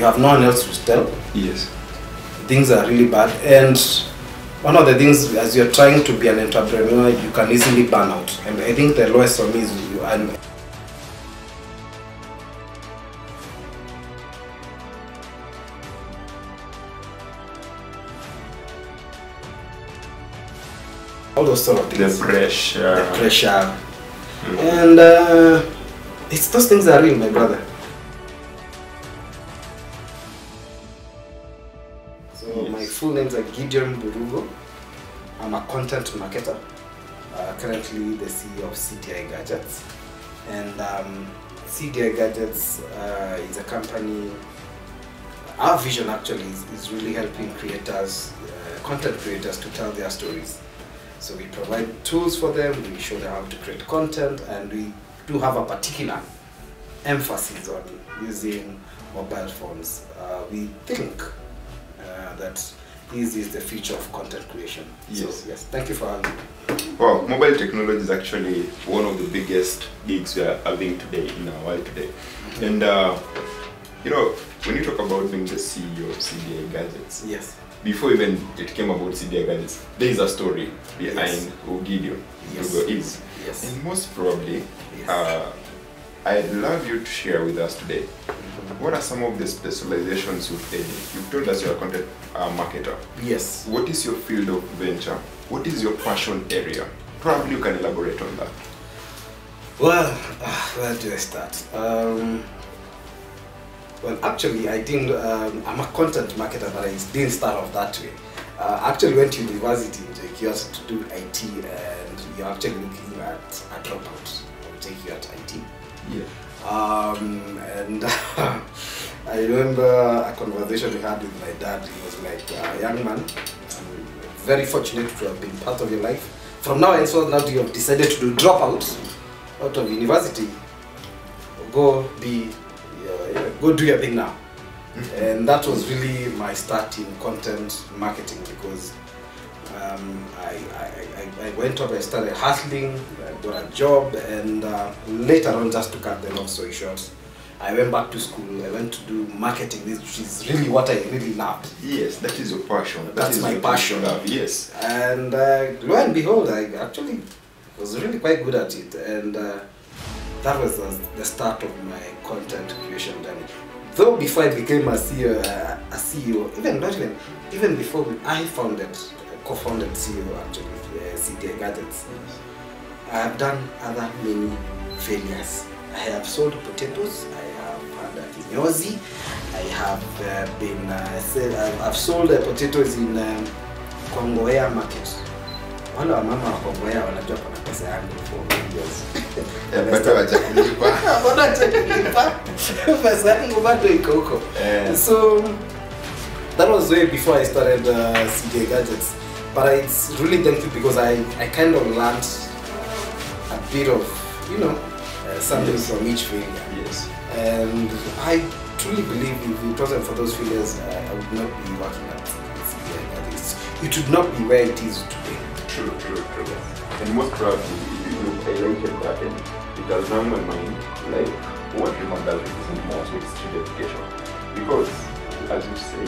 you have no one else to tell. Yes. Things are really bad, and one of the things, as you're trying to be an entrepreneur, you can easily burn out. And I think the lowest for me is all those sort of things. The pressure. The pressure. And it's those things are real, my brother. So my full names are Gideon Burugo. I'm a content marketer. Currently the CEO of CDI Gadgets. And CDI Gadgets is a company. Our vision actually is really helping creators, content creators, to tell their stories. So we provide tools for them, we show them how to create content, and we do have a particular emphasis on using mobile phones. We think that this is the future of content creation. Yes. So, yes, thank you for having me. Wow, mobile technology is actually one of the biggest gigs we are having today in our world today. And you know, when you talk about being the CEO of CDI Gadgets, yes, before even it came about CDI Gadgets, there is a story behind who Gideon Burugo is. Yes. And most probably, yes, I'd love you to share with us today, what are some of the specializations you've taken? You've told us you're a content marketer. Yes. What is your field of venture? What is your passion area? Probably you can elaborate on that. Well, where do I start? Well, actually, I didn't. I'm a content marketer, but I didn't start off that way. I actually went to university in JKUAT to do IT, and you're actually looking at a dropout of JKUAT IT. Yeah. And I remember a conversation we had with my dad. He was like, young man, I'm very fortunate to have been part of your life. From now on, now you have decided to do dropouts out of university. Go do your thing now. And that was really my start in content marketing, because I went up, I started hustling, I got a job, and later on, just to cut the long story short, I went back to school. I went to do marketing, which is really what I really loved. Yes, that is your passion. That's my passion. Yes. And lo and behold, I actually was really quite good at it, and that was the start of my content creation journey. Though before I became a CEO, even before I co-founded CEO actually, CDI Gadgets, I have done other many failures. I have sold potatoes, I have had a kinyozi, I have I've sold potatoes in Kongowea market. Wale wa mama wa Kongowea wanajua kuna pesa yangu for years. Pesa yangu bado iko huko. So that was way before I started CDI Gadgets. But it's really thankful because I kind of learned a bit of, something from each failure. Yes. And I truly believe if it wasn't for those failures, I would not be working at CDI Gadgets. It would not be where it is today. True. And most probably, you highlighted that, and it has done my mind, like, what you can do is most with street education. Because, as you said,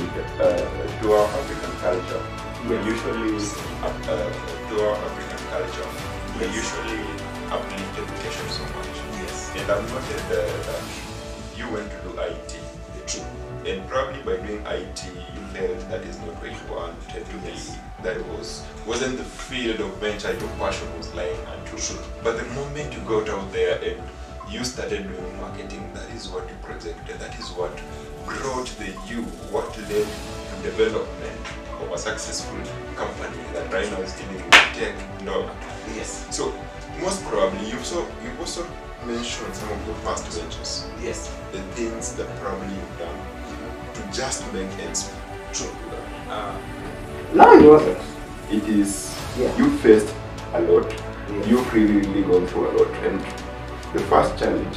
to our African culture, we usually uplift education so much. Yes. And I've noted that you went to do IT. True. And probably by doing IT, you felt that is not where you wanted to be. That wasn't the field of venture your passion was lying unto. True. But the moment you got out there and you started doing marketing, that is what you projected. That is what brought what led to development of a successful company that right now is dealing with tech. Yes. So most probably you've also mentioned some of your past ventures. Yes. The things that probably you've done to just make ends meet. True. No, it wasn't. It is, yeah. You faced a lot. Yeah. You've really gone through a lot. And the first challenge,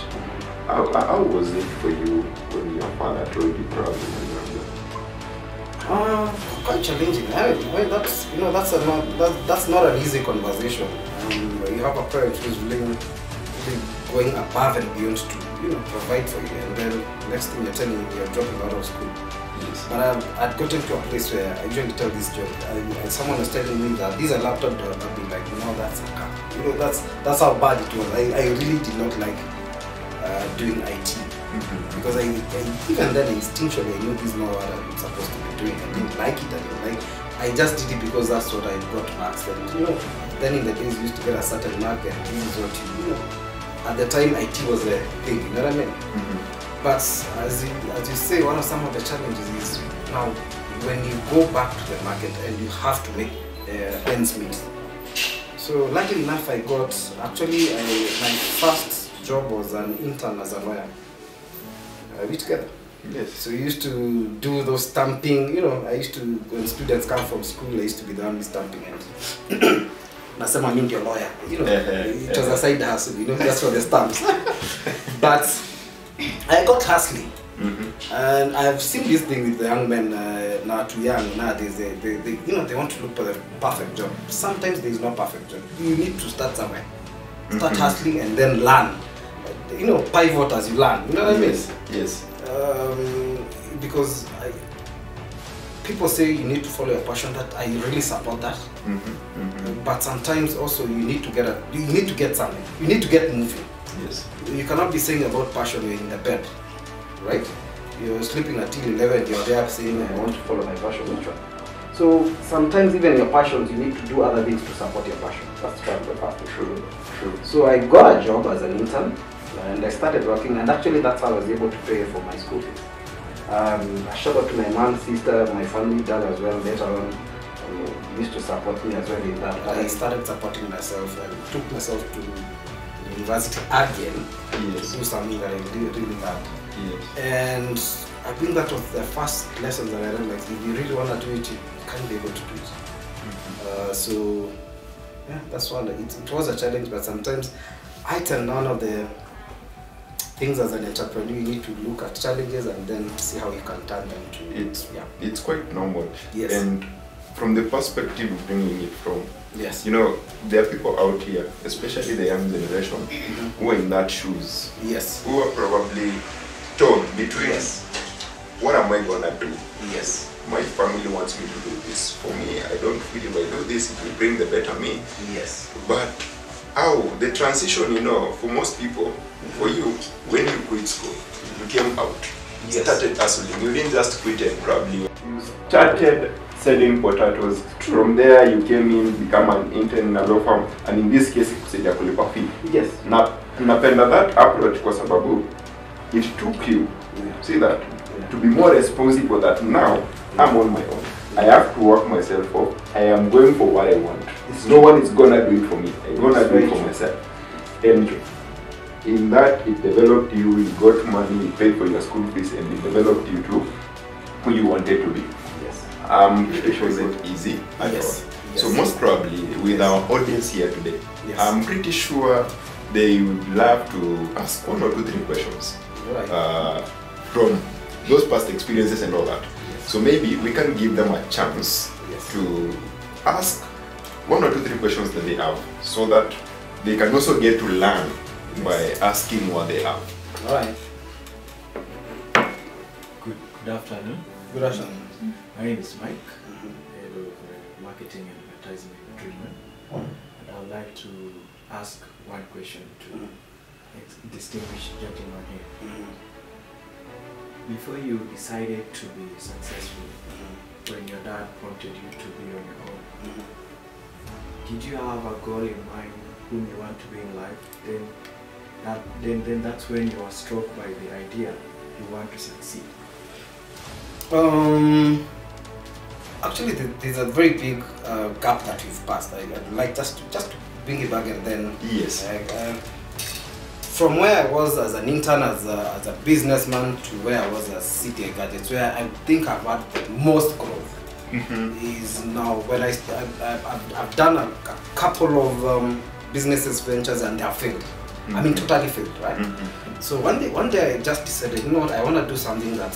how was it for you when your father told you probably when you were young? Quite challenging. That's not an easy conversation. You have a parent who's really going above and beyond to provide for you, and then next thing you're telling me you're dropping out of school. Yes. But I'd gotten to a place where I usually tell this joke, and someone was telling me that these are laptop doors. I'd be like, no, that's a car. That's how bad it was. I really did not like doing IT because I even then instinctually I knew this is not what I'm supposed to be doing. I didn't like it. I just did it because that's what I got marks. And then in the days you used to get a certain mark, and this is what you at the time IT was a thing. You know what I mean? But as you say, one of some of the challenges is now when you go back to the market and you have to make ends meet. So luckily enough, I got my first job was an intern as a lawyer. We together. Yes. So we used to do those stamping. I used to, when students come from school, I used to be the one stamping and nasema mimi ndio lawyer. It was a side hustle, just for the stamps. But I got hustling. And I've seen this thing with the young men now too young nowadays. They want to look for the perfect job. Sometimes there is no perfect job. You need to start somewhere. Start hustling and then learn. Pivot as you learn. You know what I mean? Yes. Because people say you need to follow your passion. That I really support that. But sometimes also you need to get something. You need to get moving. Yes. You cannot be saying about passion when you're in the bed, right? You're sleeping until 11. You're there saying I want to follow my passion. So sometimes even your passions, you need to do other things to support your passion. That's true. So I got a job as an intern. And I started working, and actually that's how I was able to pay for my school fees. I shout out to my mom, sister, my family, dad as well. Later on, used to support me as well in that. But I started supporting myself and took myself to university again. Yes. To do something that I really loved. Yes. And I think that was the first lesson that I learned. Like, if you really want to do it, you can't be able to do it. So, yeah, that's one. It was a challenge, but sometimes I turned one of the things as an entrepreneur, you need to look at challenges and then see how you can turn them to it's quite normal. Yes. And from the perspective of bringing it from, yes, there are people out here, especially the young generation, who are in that shoes. Yes. Who are probably torn between what am I gonna do? Yes. My family wants me to do this. For me, I don't feel if I do this, it will bring the better me. Yes. But how the transition, for most people, for you, when you quit school, you came out, started hustling. You didn't just quit and probably you started selling potatoes. From there, you came in, become an intern in a law firm, and in this case, kusaidia kulipa fee. Yes. Napenda that approach kwa sababu it took you, see that, to be more responsible that now I'm on my own. I have to work myself up. I am going for what I want. No one is gonna do it for me. I'm gonna do it for myself. And in that, it developed you. You got money. You paid for your school fees, and it developed you to who you wanted to be. Yes. It wasn't easy at all. Yes. So most probably, with our audience here today, yes, I'm pretty sure they would love to ask 1 or 2, 3 questions from those past experiences and all that. So maybe we can give them a chance to ask 1 or 2, 3 questions that they have, so that they can also get to learn by asking what they have. All right. Good afternoon. Good afternoon. My name is Mike, head of marketing and advertising and treatment. And I would like to ask one question to distinguished gentleman here. Before you decided to be successful, when your dad prompted you to be on your own, did you have a goal in mind whom you want to be in life? Then that's when you were struck by the idea you want to succeed. Actually, there's a very big gap that we've passed. I'd like just to bring it back and then. Yes. From where I was as an intern, as a businessman, to where I was as CTI Gadgets, where I think I've had the most growth, is now when I've done a couple of businesses, ventures, and they have failed. I mean, totally failed, right? So one day I just decided, you know what, I want to do something that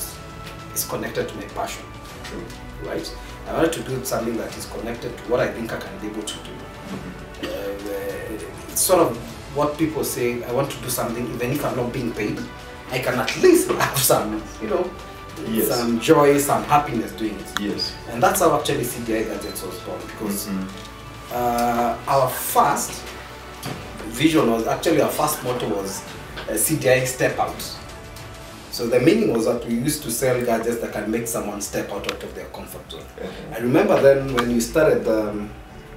is connected to my passion. True. Right? I wanted to do something that is connected to what I think I can be able to do. It's sort of what people say, I want to do something, even if I'm not being paid, I can at least have some, you know, Yes. some joy, some happiness doing it. Yes. And that's how actually CDI Gadgets was born, because our first vision was, actually our first motto was CDI Step Out. So the meaning was that we used to sell gadgets that can make someone step out of their comfort zone. I remember then when you started,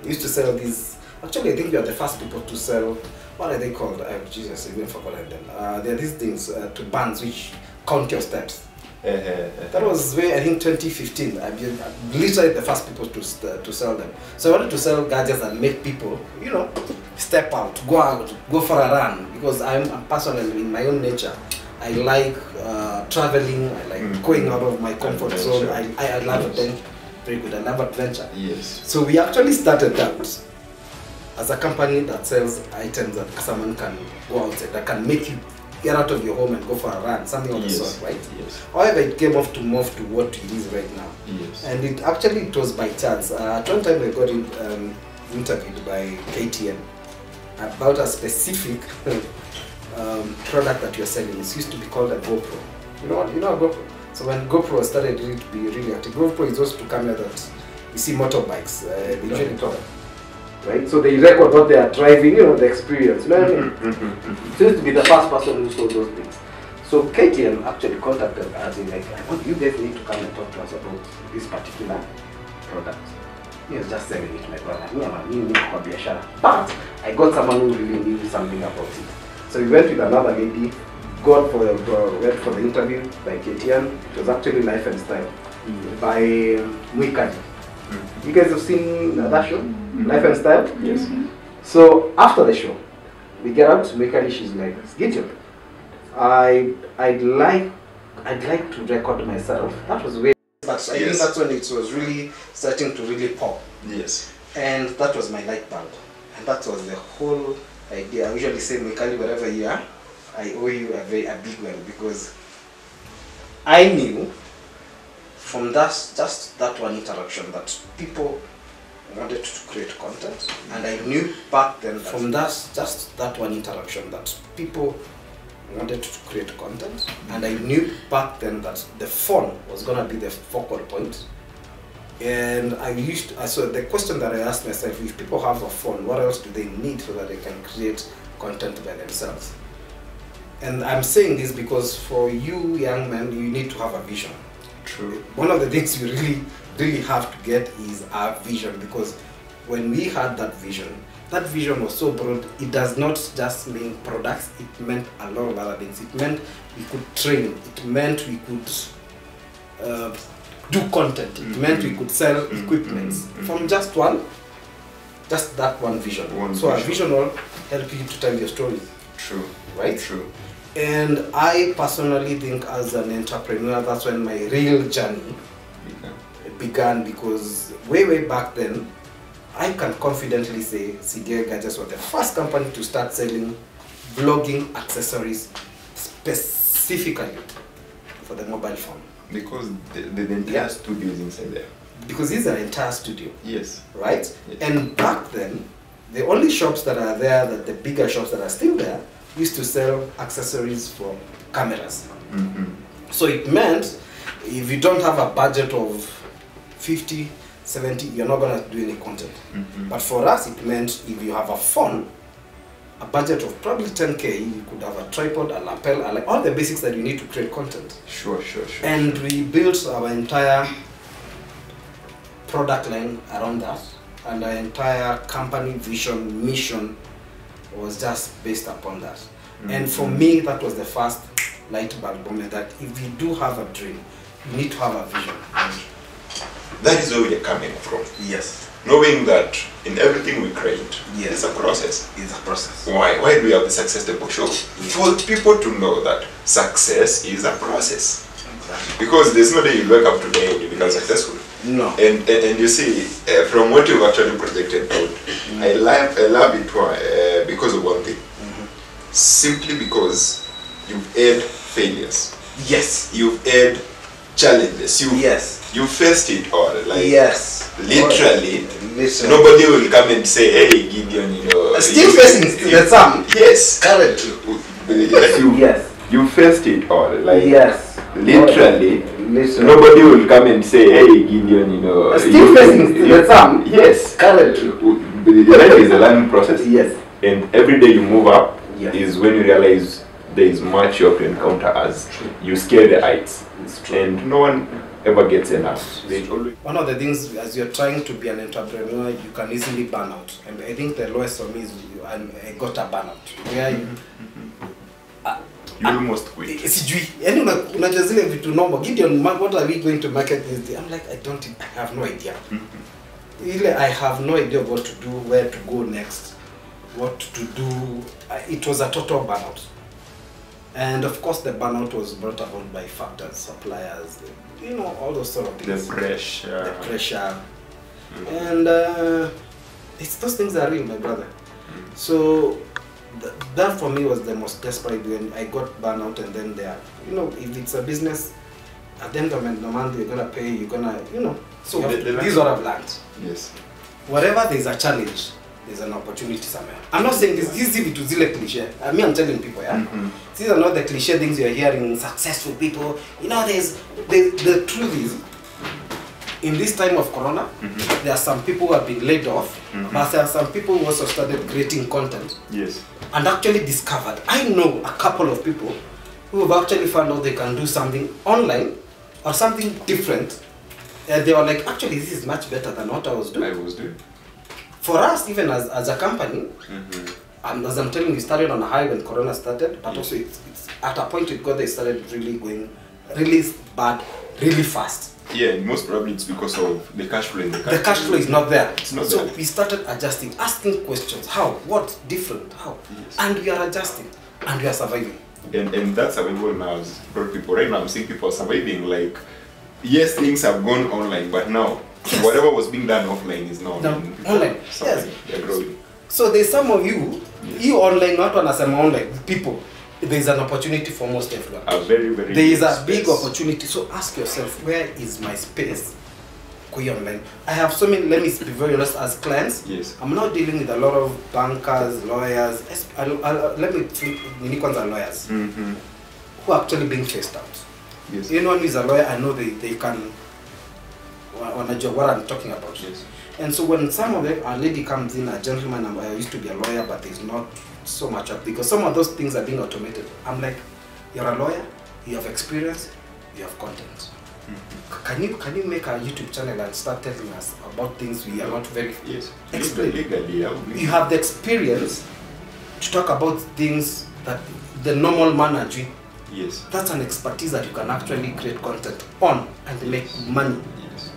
we used to sell these, actually I think we are the first people to sell, what are they called? Jesus, I even forgot them. There are these things, to bands which count your steps. That was way, I think 2015. I'm literally the first people to sell them. So I wanted to sell gadgets that make people, you know, step out, go for a run. Because I'm personally, in my own nature, I like traveling. I like going out of my comfort zone. I love adventure. Very good. I love adventure. Yes. So we actually started out as a company that sells items that someone can go outside, that can make you get out of your home and go for a run, something of the sort, right? Yes. However, it came off to morph to what it is right now. Yes. And it was by chance. At one time I got interviewed by KTN about a specific product that you're selling. It used to be called a GoPro. You know a GoPro? So when GoPro started really to be really active, GoPro is just to camera that you see motorbikes, they usually talk. Right? So they record what they are driving, you know, the experience. You know what I mean? So used to be the first person who sold those things. So KTN actually contacted us in like, you guys need to come and talk to us about this particular product. He was just selling it to my brother. But I got someone who really knew something about it. So we went with another lady, went for the interview by KTN. It was actually Life and Style by Mwikali. You guys have seen that show? Life and Style? Yes. So after the show, we get out to Mwikali. She's like, Gideon, I'd like to record myself. That was way. But I think that's when it was really starting to really pop. Yes. And that was my light bulb. And that was the whole idea. I usually say, Mwikali, wherever you are, I owe you a big one, because I knew from just that one interaction that people wanted to create content, and I knew back then from just that one interaction that people wanted to create content, and I knew back then that the phone was gonna be the focal point. And so the question that I asked myself, if people have a phone, what else do they need so that they can create content by themselves? And I'm saying this because for you young men, you need to have a vision. True. One of the things you really have to get is a vision, because when we had that vision was so broad. It does not just mean products, it meant a lot of other things. It meant we could train, it meant we could do content, it meant we could sell equipments from just that one vision. A vision will help you to tell your story. True. Right? True. And I personally think as an entrepreneur, that's when my real journey began, because way back then, I can confidently say CDI Gadgets was the first company to start selling vlogging accessories specifically for the mobile phone. Because the entire studio is inside there. Because this is an entire studio. Yes. Right? Yes. And back then, the only shops that are there, the bigger shops that are still there, used to sell accessories for cameras. So it meant if you don't have a budget of 50, 70, you're not going to do any content. But for us, it meant if you have a phone, a budget of probably 10K, you could have a tripod, a lapel, like all the basics that you need to create content. Sure. And we built our entire product line around that, and our entire company vision, mission was just based upon that. And for me, that was the first light bulb moment, that if you do have a dream, you need to have a vision. That is where we are coming from. Yes. Knowing that in everything we create, Yes. it's a process. It's a process. Why do we have the Success Table Show? For people to know that success is a process. Exactly. Because there's no day you wake up today and you become successful. No. And you see, from what you've actually projected out, I love it because of one thing. Simply because you've had failures. Yes. You've had challenges. Yes. You faced it all, like Yes. literally. Listen. Nobody will come and say, "Hey, Gideon, you know." Still facing the same. Yes. Currently. Yes. You faced it all, like Yes. literally. Listen. Nobody will come and say, "Hey, Gideon, you know." Still facing the same. Yes. Currently. Life is a learning process. Yes. And every day you move up Yes. is when you realize there is much you have to encounter as you scale the heights. It's true. And no one ever gets enough. They always. One of the things, as you're trying to be an entrepreneur, you can easily burn out. And I think the lowest for me is I got a burnout. Where you, You almost quit. sijui yani unajua zile vitu normal Gideon, what are we going to market this day? I'm like, I have no idea. Ile I have no idea what to do, where to go next, what to do. It was a total burnout. And of course the burnout was brought about by factors, suppliers, you know, all those sort of things. The pressure. The pressure. And it's those things are real, my brother. So that for me was the most desperate when I got burnout. And then there, you know, if it's a business, at the end of the month you're gonna pay, you're gonna, you know. So this is what I've learned. Yes. Wherever there's a challenge, there's an opportunity somewhere. I'm not saying this is to zile cliche. I mean, I'm telling people, yeah. These are not the cliche things you're hearing. Successful people, you know. The truth is, in this time of Corona, there are some people who have been laid off, but there are some people who also started creating content. Yes. And actually discovered. I know a couple of people who have actually found out they can do something online or something different. And they were like, actually, this is much better than what I was doing. For us, even as a company, and as I'm telling you, we started on a high when Corona started, but also it's at a point it got they started really going really bad, really fast. Yeah, and most probably it's because of the cash flow. The cash flow is not there. It's not so there. we started adjusting, asking questions. How? What? Different? How? Yes. And we are adjusting. And we are surviving. And that's survival now. As for people right now, I'm seeing people surviving. Like, yes, things have gone online, but now whatever was being done offline is now online. Yes. They're growing. So there's some of you, you online, not one as I'm online people. There's an opportunity for most everyone. A very, very There is a space. big opportunity. So ask yourself, where is my space? Go online. I have so many, let me be very honest, as clients, Yes. I'm not dealing with a lot of bankers, lawyers. Let me think, unicorns are lawyers who are actually being phased out. Yes. Anyone who is a lawyer, I know they can, what I'm talking about. Yes. And so when some of them, a lady comes in, a gentleman, I used to be a lawyer, but there's not so much of, because some of those things are being automated. I'm like, you're a lawyer, you have experience, you have content. Can you make a YouTube channel and start telling us about things we are not very explain? Legally, You have the experience to talk about things that the normal man are doing. Yes. That's an expertise that you can actually create content on and make money. Yes.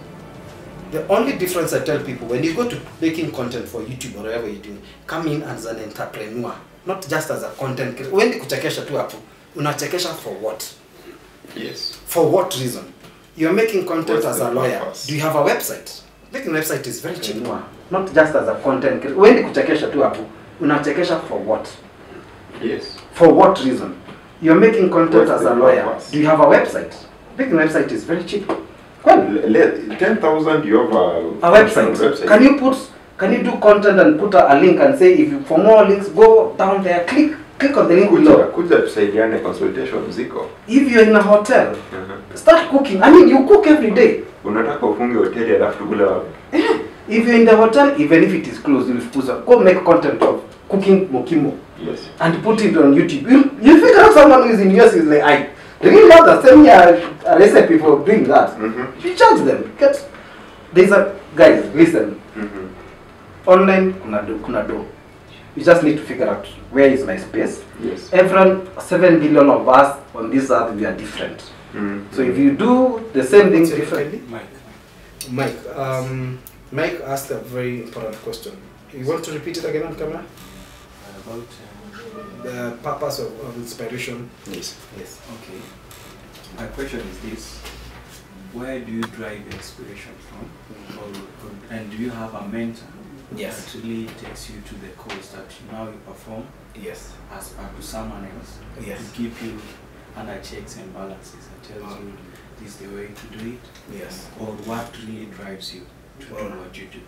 The only difference I tell people, when you go to making content for YouTube or whatever you're doing, come in as an entrepreneur, not just as a content creator. When you kuchekesha tu hapo, unachekesha for what? Yes. For what reason? You're making content What's as a the lawyer. purpose? Do you have a website? Making a website is very cheap. Not just as a content creator. When you kuchekesha tu hapo, unachekesha for what? Yes. For what reason? You're making content What's as a the lawyer. purpose? Do you have a website? Making a website is very cheap. Well, 10,000 you have a website. Can you do content and put a link and say, if you, for more links, go down there, click on the link below. Kuja tusaidiane consultation ziko. If you're in a hotel, start cooking. I mean, you cook every day. Unataka ufunge hoteli alafu tukule wapi? If you're in the hotel, even if it is closed, you'll go make content of cooking mokimo. Yes. And put it on YouTube. You figure out someone who is in US is like, I really love that. Send me a recipe for doing that. You charge them. There's a, guys, listen. Online, kuna do. You just need to figure out where is my space. Yes. Everyone, 7 billion of us on this earth, we are different. So if you do the same thing differently. Mike asked a very important question. You want to repeat it again on camera? About The purpose of inspiration. Yes. Yes. okay. My question is this: where do you drive inspiration from? And do you have a mentor Yes. that really takes you to the course that now you perform Yes. as part of someone else Yes. to give you under checks and balances and tells you is the way to do it? Yes. Or what really drives you to do what you do?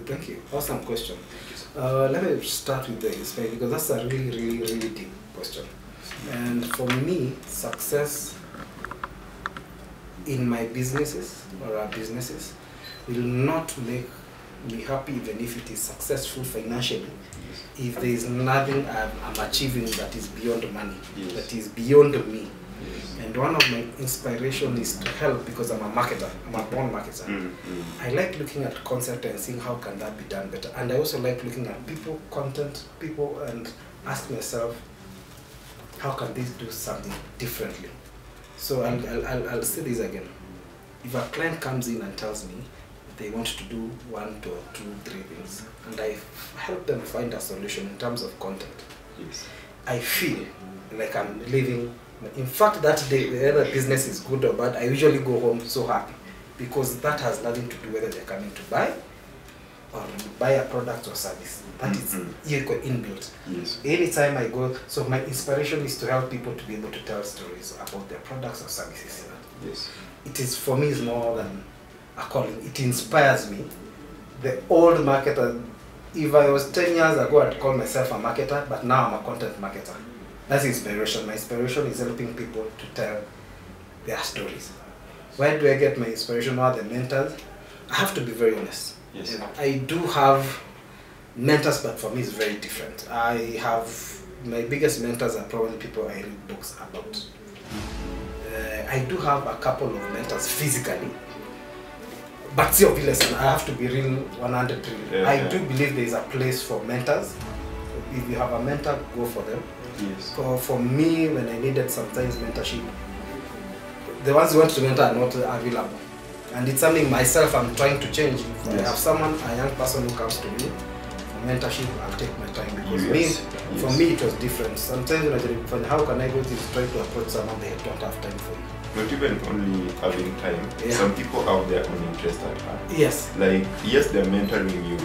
Thank you. Awesome question. Thank you, sir. Let me start with the inspire, because that's a really deep question. And for me, success in my businesses or our businesses will not make me happy even if it is successful financially, if there is nothing I'm achieving that is beyond money, that is beyond me. And one of my inspiration is to help, because I'm a marketer, I'm a born marketer. I like looking at concept and seeing how can that be done better. And I also like looking at people, content, people, and ask myself, how can this do something differently? So I'll say this again. If a client comes in and tells me they want to do 1, 2, 3 things, and I help them find a solution in terms of content, I feel like I'm living. In fact, that day, whether business is good or bad, I usually go home so happy, because that has nothing to do whether they're coming to buy or buy a product or service. That is inbuilt. Anytime I go, so my inspiration is to help people to be able to tell stories about their products or services. It is, for me, is more than a calling. It inspires me. The old marketer, if I was 10 years ago, I'd call myself a marketer, but now I'm a content marketer. That's inspiration. My inspiration is helping people to tell their stories. Where do I get my inspiration? Who are the mentors? I have to be very honest. I do have mentors, but for me it's very different. I have, my biggest mentors are probably people I read books about. I do have a couple of mentors physically, but see, obviously, I have to be real 100 real. I do believe there is a place for mentors. If you have a mentor, go for them. For me, when I needed sometimes mentorship, the ones who want to mentor are not available. And it's something myself I'm trying to change. If I have someone, a young person who comes to me for mentorship, I'll take my time, because for me it was different. Sometimes when I find how can I go to try to approach someone, they don't have time for you. Not even only having time, some people have their own interest at heart. Like, yes, they're mentoring you,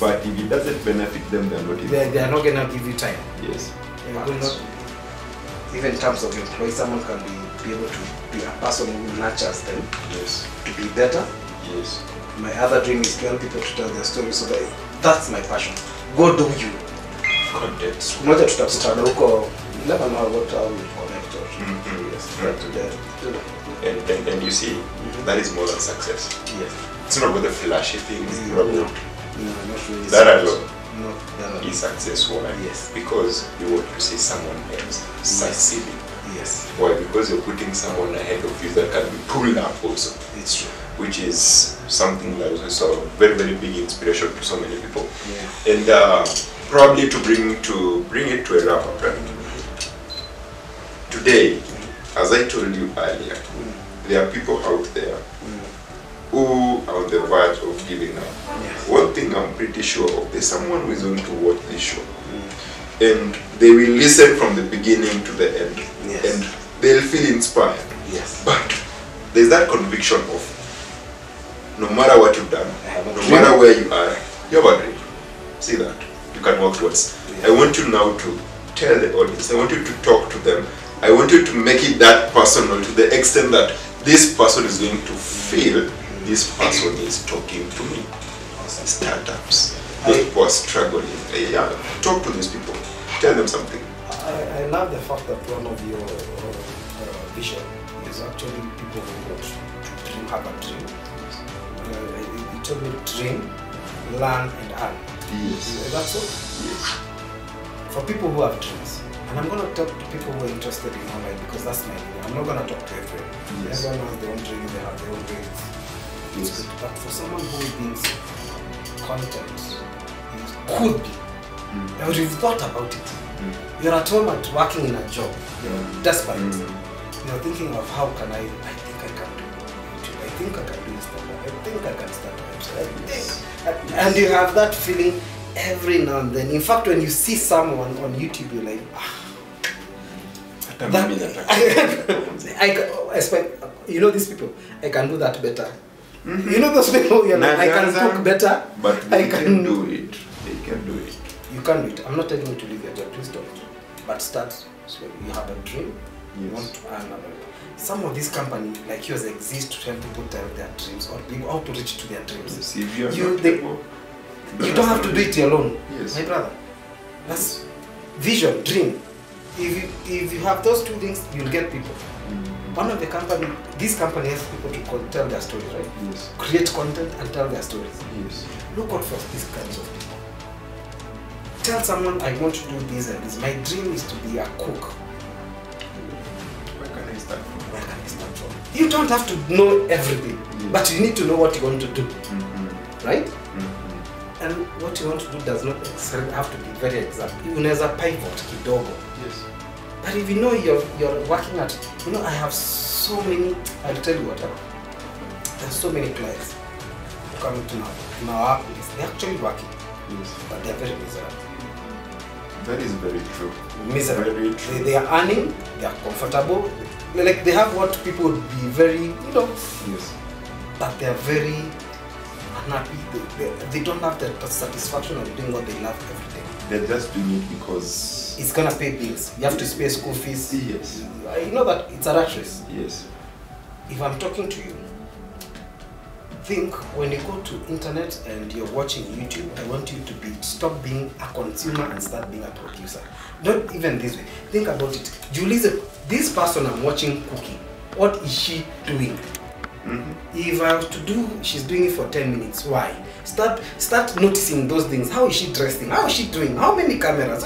but if it doesn't benefit them, they're not even. They are not gonna give you time. Even in terms of employees, someone can be able to be a person who nurtures them to be better. My other dream is to help people to tell their stories, so that's my passion. Go do you. Content. Moja tutakutana huko, never know what I will connect and you see, that is more than success. It's not about the flashy things, it's not about not really that alone. Is success. Why? Because you want to see someone else succeeding. Why? Because you're putting someone ahead of you that can be pulled up also. It's true. Which is something that is also a very big inspiration to so many people. And probably to bring it to a wrap up. Right? Today, as I told you earlier, there are people out there who are on the verge of giving up. One thing I'm pretty sure of, there's someone who is going to watch this show, and they will listen from the beginning to the end, and they'll feel inspired. But there's that conviction of, no matter what you've done, no matter where you are, you have a dream. See that? You can work towards. I want you now to tell the audience, I want you to talk to them, I want you to make it that personal to the extent that this person is going to feel this person is talking to me. Startups, those people are struggling. Talk to these people, tell them something. I love the fact that one of your vision is actually people who have a dream. You told me dream, learn and earn. That's all. For people who have dreams, and I'm going to talk to people who are interested in online, because that's my idea. I'm not going to talk to everyone. Everyone has their own dream, they have their own dreams. But for someone who thinks content could be, or you've thought about it, you're at home working in a job, you're desperate, you're thinking of how can I think I can do YouTube, I think I can do Instagram, I think I can start a website, and you have that feeling every now and then. In fact, when you see someone on YouTube, you're like, I expect, you know these people, I can do that better. You know those people, you're like, I can cook better, but they can do it. They can do it. You can do it. I'm not telling you to leave your job, please don't. But start slowly. You have a dream, you want to earn a lot. some of these companies like yours exist to help people tell their dreams or people how to reach to their dreams. Yes, if you're You- not they- able, You don't have to do it alone, Yes. my brother. That's vision, dream. If you have those two things, you'll get people. One of the company, this company has people to tell their stories, right? Yes. Create content and tell their stories. Yes. Look out for these kinds of people. Tell someone I want to do this and this. My dream is to be a cook. Where can I start from? Where can I start from? You don't have to know everything, but you need to know what you want to do, right? And what you want to do does not necessarily have to be very exact. Unaweza pivot kidogo. Yes. But if you know you're working at, I have so many, I'll tell you what, there's so many clients who come to our place. They're actually working, Yes. but they're very miserable. That is very true. Miserable. Very true. They are earning, they are comfortable, like they have what people would be very, Yes. but they are very unhappy. They don't have the satisfaction of doing what they love every day. They're just doing it because. It's gonna pay bills. You have to pay school fees. Yes. You know that it's a rat race. Yes. If I'm talking to you, think when you go to internet and you're watching YouTube, I want you to stop being a consumer and start being a producer. Don't even this way. Think about it. You listen, this person I'm watching cooking, what is she doing? If I have to do, she's doing it for 10 minutes. Why? Start noticing those things. How is she dressing? How is she doing? How many cameras?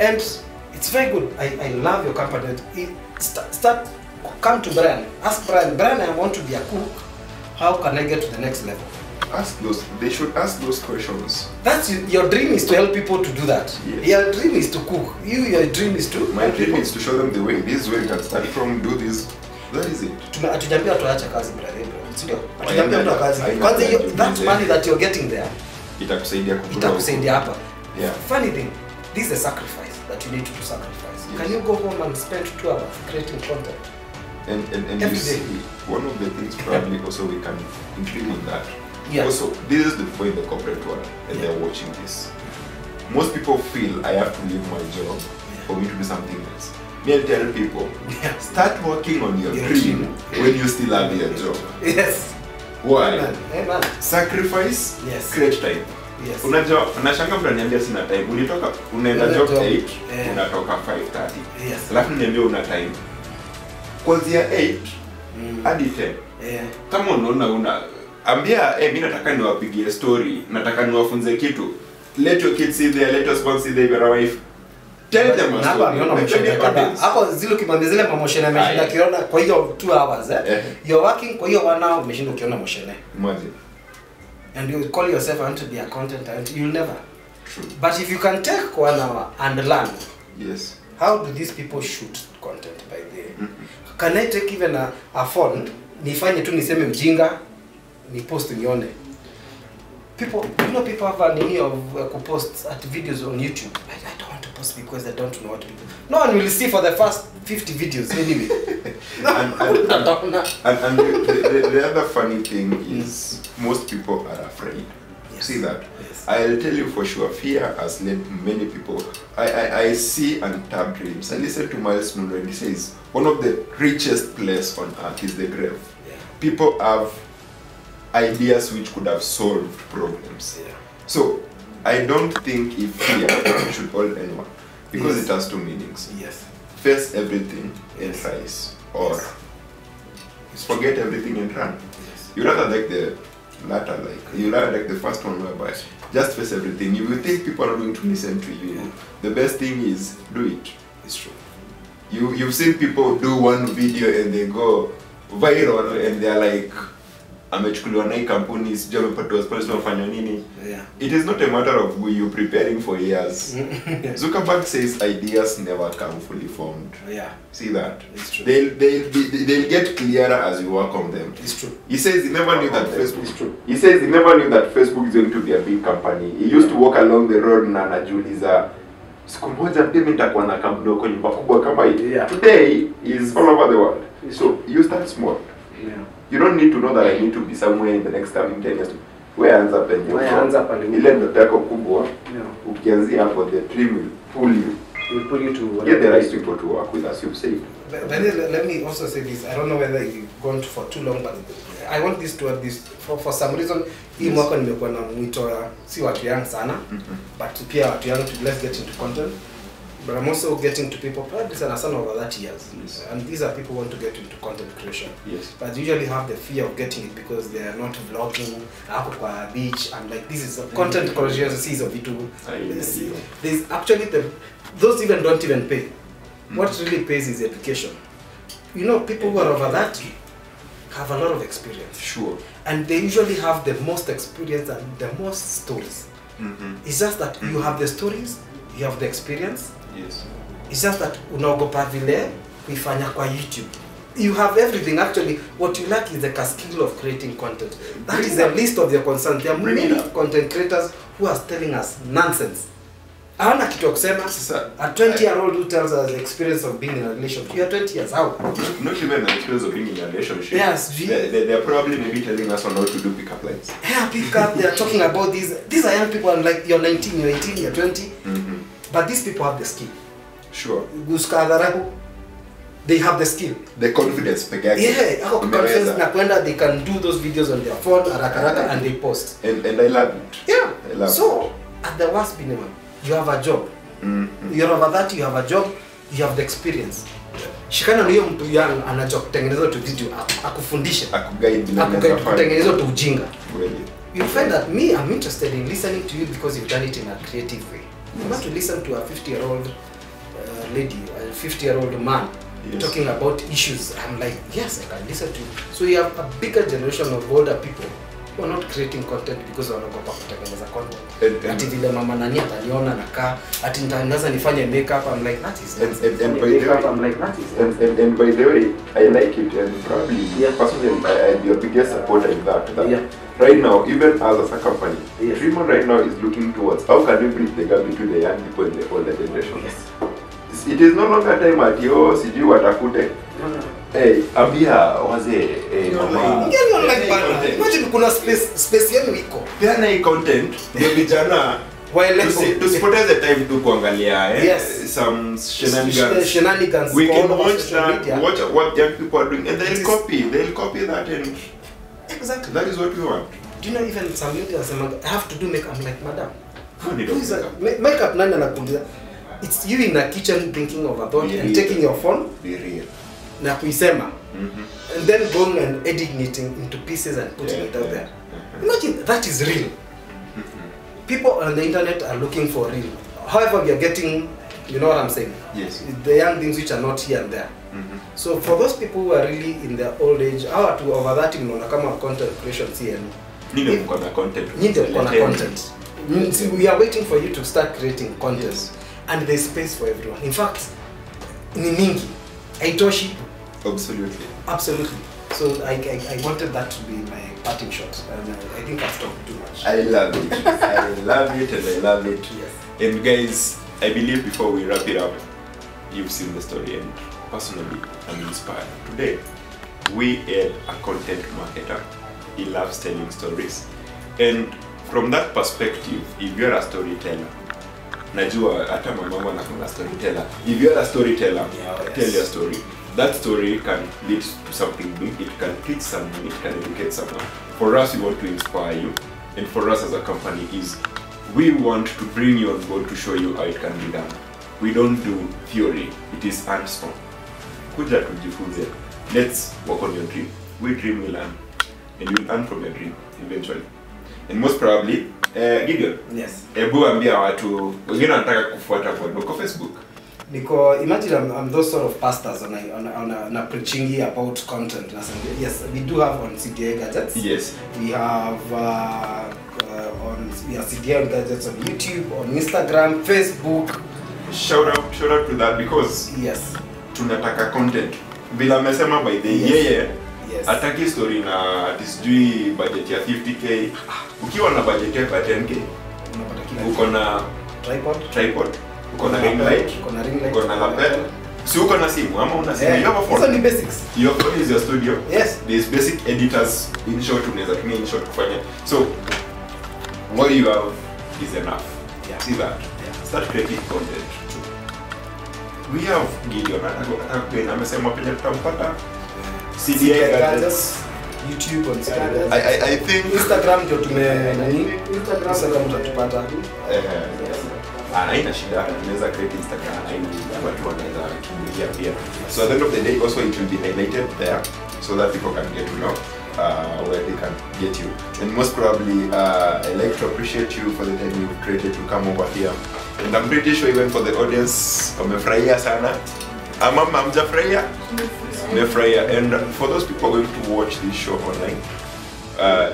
And it's very good. I love your company. Come to Brian. Ask Brian. Brian, I want to be a cook. How can I get to the next level? They should ask those questions. That's your dream is to help people to do that. Yes. Your dream is to cook. Your dream is to. My dream is to show them the way. This is where you can start from. Do this. That is it. Hatujambia tuache kazi brother. Sio? I Hatujambia mtu kazi. Kwanza that money that you're getting there Itakusaidia itakusaidia hapa. Yeah. Funny thing, this is a sacrifice that you need to sacrifice. Yes. Can you go home and spend 2 hours creating content? And Every you see, day. one of the things probably also we can include in that. Yeah. Also, this is the point in the corporate world, and they're watching this. Most people feel I have to leave my job for me to do something else. Me, I tell people, start working on your dream when you still have your job. Yes. Why? Amen. Sacrifice, Yes. create time. Yes. Unajua, unashanga mtu ananiambia sina time. Unaenda Unaenda job job, 8, unatoka 5:30. Yes. Alafu niambia una time. Kuanzia 8 hadi 10. Kama unaona ambia mimi nataka niwapigie story, nataka niwafunze kitu. Let your kids see there, let us once see there your wife. Tell them a story. Hapo zile ukimwambia zile promotion ameshinda kiona kwa hiyo 2 hours you're working kwa hiyo 1 hour umeshinda ukiona motion Imagine. and you call yourself I want to be a content and you'll never. True. But if you can take 1 hour and learn, Yes. how do these people shoot content by the Can I take even a phone nifanye tu niseme mjinga ni post nione? People have a need of post at videos on YouTube. I don't want to post because I don't know what to do. No one will see for the first 50 videos anyway. And the other funny thing is most people are afraid. Yes. See that? Yes. I'll tell you for sure, fear has led many people. I see untapped dreams. I listen to Miles Munro and he says one of the richest places on earth is the grave. Yeah. People have ideas which could have solved problems. Yeah. So I don't think if fear should hold anyone because Yes. it has two meanings. Yes. Face everything and Yes. rise, or Yes. forget everything and run. Yes. You rather like the latter, you rather like the first one whereby just face everything. If you think people are going to listen to you, the best thing is do it. It's true. You've seen people do one video and they go viral and they're like amechukuliwa na hii kampuni sijui amepatiwa sponsor wafanya nini. Yeah. It is not a matter of you preparing for years. Zuckerberg says ideas never come fully formed. Yeah. See that? It's true. They'll get clearer as you work on them. It's true. He says he never knew that Facebook. It's true. He says he never knew that Facebook is going to be a big company. He used to walk along the road na anajiuliza siku moja pia mimi nitakuwa na kampuni huko nyumba kubwa kama hii. Yeah. Today is all over the world. So you start small. Yeah. You don't need to know that I need to be somewhere in the next coming 10 years. Where ends up and Where ends up and ile ndoto yako kubwa. Yeah. Ukianzia hapo the dream will pull you We'll pull you to Get the right people to work with us, you've said. But let me also say this. I don't know whether you've gone for too long, but I want this to have this for some reason. Hii mwaka nimekuwa na mwito si watu young sana, but pia watu young to let's get into content. But I'm also getting to people probably sana over 30 years, and these are people who want to get into content creation. Yes. But they usually have the fear of getting it because they are not vlogging. Hapo kwa beach, and like this is a content creation season of YouTube. There's actually those even don't even pay. What really pays is education. You know, people who are over 30 have a lot of experience. Sure. And they usually have the most experience and the most stories. It's just that you have the stories, you have the experience. Yes. It's just that unaogopa vile kuifanya kwa YouTube. You have everything. Actually, what you lack is the skill of creating content. That is the least of your concerns. There are many content creators who are telling us nonsense. Hawana kitu ya kusema. A 20-year-old who tells us the experience of being in a relationship. You are 20 years out. Not even the experience of being in a relationship. Yes. They're probably maybe telling us on how to do pickup lines. Yeah, pick up. They are talking about these. These are young people. And like you're 19, you're 18, you're 20. But these people have the skill. Sure. They have the skill. The confidence. Yeah, confidence na kwenda, they can do those videos on their phone, haraka, and they post. And I love it. Yeah. I love so, at the worst minimum, you have a job. You're over that, you have a job, you have the experience. Shikana na hiyo mtu young anajua kutengeneza tu video, akufundishe. Akuguide kutengeneza tu ujinga. You find that I'm interested in listening to you because you've done it in a creative way. You want to listen to a 50-year-old lady, a 50-year-old man talking about issues. I'm like, yes, I can listen to you. So you have a bigger generation of older people who are not creating content because wanaogopa kutengeneza content. Ati vile mama nani ataniona nakaa, ati nitaanza nifanye makeup. I'm like, that is and by the way, I like it, and probably personally I'm your biggest supporter in that. Right now, even us as a company, Dreamer right now is looking towards how can we bridge the gap between the young people and the older generation. It is no longer time at yo sijui watakute. Hey, ambia waze mama. Imagine kuna space yenu iko. Peana hii content ndio vijana tusipoteze time tu kuangalia some shenanigans. We can watch that, watch what young people are doing, and they'll copy that, and exactly that is what we want. Do you know even some ladies I have to do makeup? I'm like, madam, who need makeup nani anakuuliza? It's you in the kitchen thinking of a thought and taking your phone. Be real. Na kuisema. And then going and editing it into pieces and putting it out there. Imagine that is real. People on the internet are looking for real. However, we are getting, you know what I'm saying? Yes. The young things which are not here and there. So for those people who are really in their old age, how to over that mnaona kama content creation CN. Ndio mko na content. Ndio mko na content. We are waiting for you to start creating content. Yes. And there's space for everyone. In fact, ni mingi. Haitoshi. Absolutely. So I wanted that to be my parting shot, and I think I've talked too much. I love it. I love it, and I love it. Yes. And guys, I believe before we wrap it up, you've seen the story, and personally, I'm inspired. Today, we had a content marketer. He loves telling stories, and from that perspective, if you're a storyteller, najua hata mama anakuwa storyteller. If you're a storyteller, tell your story. That story can lead to something big. It can teach someone. It can educate someone. For us, we want to inspire you, and for us as a company, we want to bring you on board to show you how it can be done. We don't do theory. It is hands-on. Kuja tujifunze. Let's work on your dream. We dream, we learn, and you'll earn from your dream eventually. And most probably, Gideon. Yes. Ebu ambia watu wengine wanataka kufuata kwa Facebook. Imagine I'm those sort of pastors on a preaching about content. Yes, we do have on CDI Gadgets. Yes. We have on CDI Gadgets on YouTube, on Instagram, Facebook. Shout out to that because yes, tunataka content. Bila amesema by the yeye ataki story na atisijui budget ya 50k. Ukiwa na budget ya 10k, uko na tripod. Uko na ring light, uko na lapel. Si uko na simu ama una simu, you have a phone. It's only basics. Your phone is your studio. Yes. There's basic editors in short unaweza tumia in short kufanya. So what you have is enough. Yeah. See that? Yeah. Start creating content. we have Gideon amesema penye tutampata CDI Gadgets YouTube on Instagram. I think Instagram ndio Instagram tutatupata. Haina shida, tunaweza create Instagram ili watu wanaweza kuingia pia. So at the end of the day also it will be highlighted there so that people can get to know where they can get you. And most probably I'd like to appreciate you for the time you've created to come over here. And I'm pretty sure even for the audience wamefurahia sana. Ama mjafurahia? Mefurahia. And for those people going to watch this show online,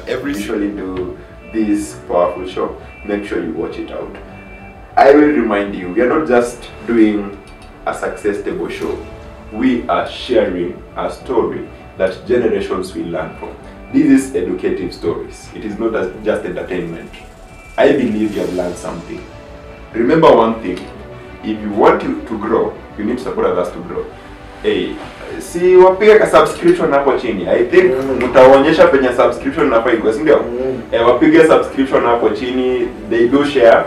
every usually do this powerful show, make sure you watch it out. I will remind you, we are not just doing a success table show. We are sharing a story that generations will learn from. This is educative stories. It is not just entertainment. I believe you have learned something. Remember one thing, if you want to grow, you need to support others to grow. Hey, si wapige ka subscription hapo chini. I think mtaonyesha penye subscription hapo iko, si ndio? Wapige subscription hapo chini. They do share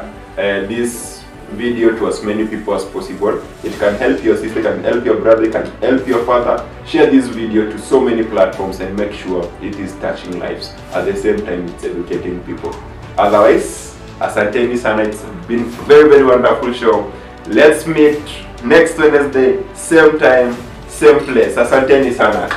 this video to as many people as possible. It can help your sister, it can help your brother, it can help your father. Share this video to so many platforms and make sure it is touching lives. At the same time, it's educating people. Otherwise, asanteni sana. It's been very, very wonderful show. Let's meet next Wednesday, same time, same place. Asanteni sana.